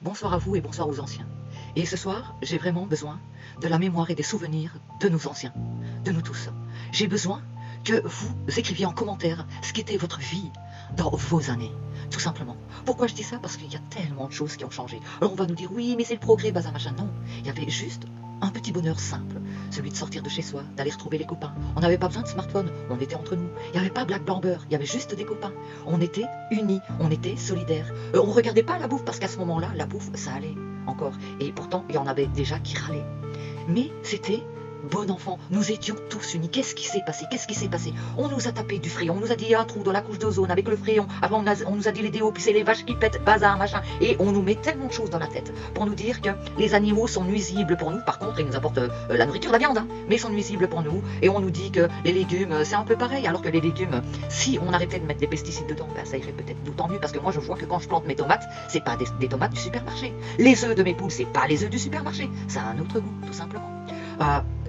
Bonsoir à vous et bonsoir aux anciens. Et ce soir, j'ai vraiment besoin de la mémoire et des souvenirs de nos anciens, de nous tous. J'ai besoin que vous écriviez en commentaire ce qu'était votre vie dans vos années, tout simplement. Pourquoi je dis ça? Parce qu'il y a tellement de choses qui ont changé. Alors on va nous dire, oui, mais c'est le progrès, bazar, machin. Non, il y avait juste un petit bonheur simple, celui de sortir de chez soi, d'aller retrouver les copains. On n'avait pas besoin de smartphone, on était entre nous. Il n'y avait pas black blanc beurre, il y avait juste des copains. On était unis, on était solidaires. On ne regardait pas la bouffe, parce qu'à ce moment-là, la bouffe, ça allait encore. Et pourtant, il y en avait déjà qui râlaient. Mais c'était bon enfant, nous étions tous unis. Qu'est-ce qui s'est passé? Qu'est-ce qui s'est passé? On nous a tapé du fréon, on nous a dit un trou dans la couche d'ozone avec le fréon. Avant, on nous a dit les déos, puis c'est les vaches qui pètent, bazar, machin. Et on nous met tellement de choses dans la tête pour nous dire que les animaux sont nuisibles pour nous. Par contre, ils nous apportent la nourriture, la viande, hein, mais ils sont nuisibles pour nous. Et on nous dit que les légumes, c'est un peu pareil. Alors que les légumes, si on arrêtait de mettre des pesticides dedans, ben, ça irait peut-être d'autant mieux. Parce que moi, je vois que quand je plante mes tomates, c'est pas des tomates du supermarché. Les œufs de mes poules, c'est pas les œufs du supermarché. Ça a un autre goût, tout simplement.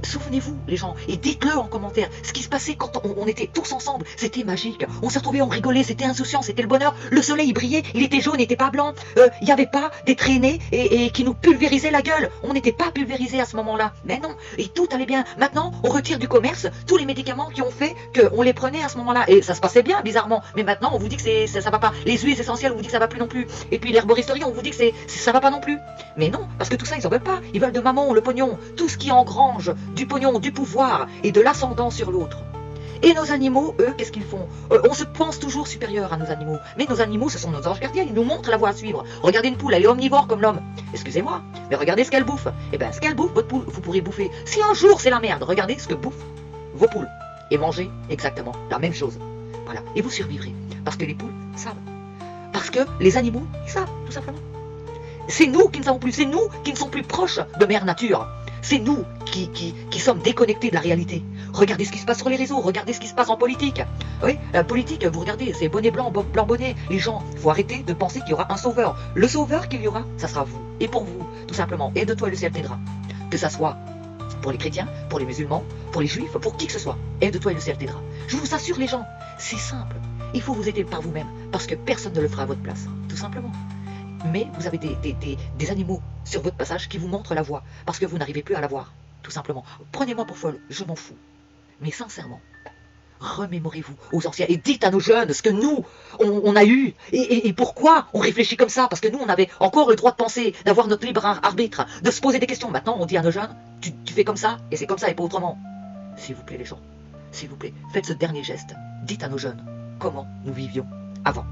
Souvenez-vous, les gens, et dites-le en commentaire, ce qui se passait quand on était tous ensemble, c'était magique. On se retrouvait, on rigolait, c'était insouciant, c'était le bonheur. Le soleil brillait, il était jaune, il n'était pas blanc. Il n'y avait pas des traînées et qui nous pulvérisaient la gueule. On n'était pas pulvérisés à ce moment-là. Mais non, et tout allait bien. Maintenant, on retire du commerce tous les médicaments qui ont fait qu'on les prenait à ce moment-là. Et ça se passait bien, bizarrement. Mais maintenant, on vous dit que ça va pas. Les huiles essentielles, on vous dit que ça va plus non plus. Et puis l'herboristerie, on vous dit que ça va pas non plus. Mais non, parce que tout ça, ils en veulent pas. Ils veulent de maman, le pognon, tout ce qui engrange du pognon, du pouvoir et de l'ascendant sur l'autre. Et nos animaux, eux, qu'est-ce qu'ils font? On se pense toujours supérieur à nos animaux. Mais nos animaux, ce sont nos anges gardiens, ils nous montrent la voie à suivre. Regardez une poule, elle est omnivore comme l'homme. Excusez-moi, mais regardez ce qu'elle bouffe. Eh bien, ce qu'elle bouffe, votre poule, vous pourrez bouffer. Si un jour c'est la merde, regardez ce que bouffent vos poules. Et mangez exactement la même chose. Voilà, et vous survivrez. Parce que les poules savent. Parce que les animaux, ils savent, tout simplement. C'est nous qui ne savons plus, c'est nous qui ne sommes plus proches de Mère Nature. C'est nous qui sommes déconnectés de la réalité. Regardez ce qui se passe sur les réseaux, regardez ce qui se passe en politique. Oui, la politique, vous regardez, c'est bonnet blanc, blanc bonnet. Les gens, il faut arrêter de penser qu'il y aura un sauveur. Le sauveur qu'il y aura, ça sera vous. Et pour vous, tout simplement. Et de toi, le ciel t'aidera. Que ça soit pour les chrétiens, pour les musulmans, pour les juifs, pour qui que ce soit. Et de toi, le ciel t'aidera. Je vous assure, les gens, c'est simple. Il faut vous aider par vous-même, parce que personne ne le fera à votre place. Tout simplement. Mais vous avez des animaux sur votre passage qui vous montrent la voie, parce que vous n'arrivez plus à la voir, tout simplement. Prenez-moi pour folle, je m'en fous. Mais sincèrement, remémorez-vous aux anciens et dites à nos jeunes ce que nous, on a eu, et pourquoi on réfléchit comme ça, parce que nous, on avait encore le droit de penser, d'avoir notre libre arbitre, de se poser des questions. Maintenant, on dit à nos jeunes, tu fais comme ça, et c'est comme ça, et pas autrement. S'il vous plaît, les gens, s'il vous plaît, faites ce dernier geste. Dites à nos jeunes comment nous vivions avant.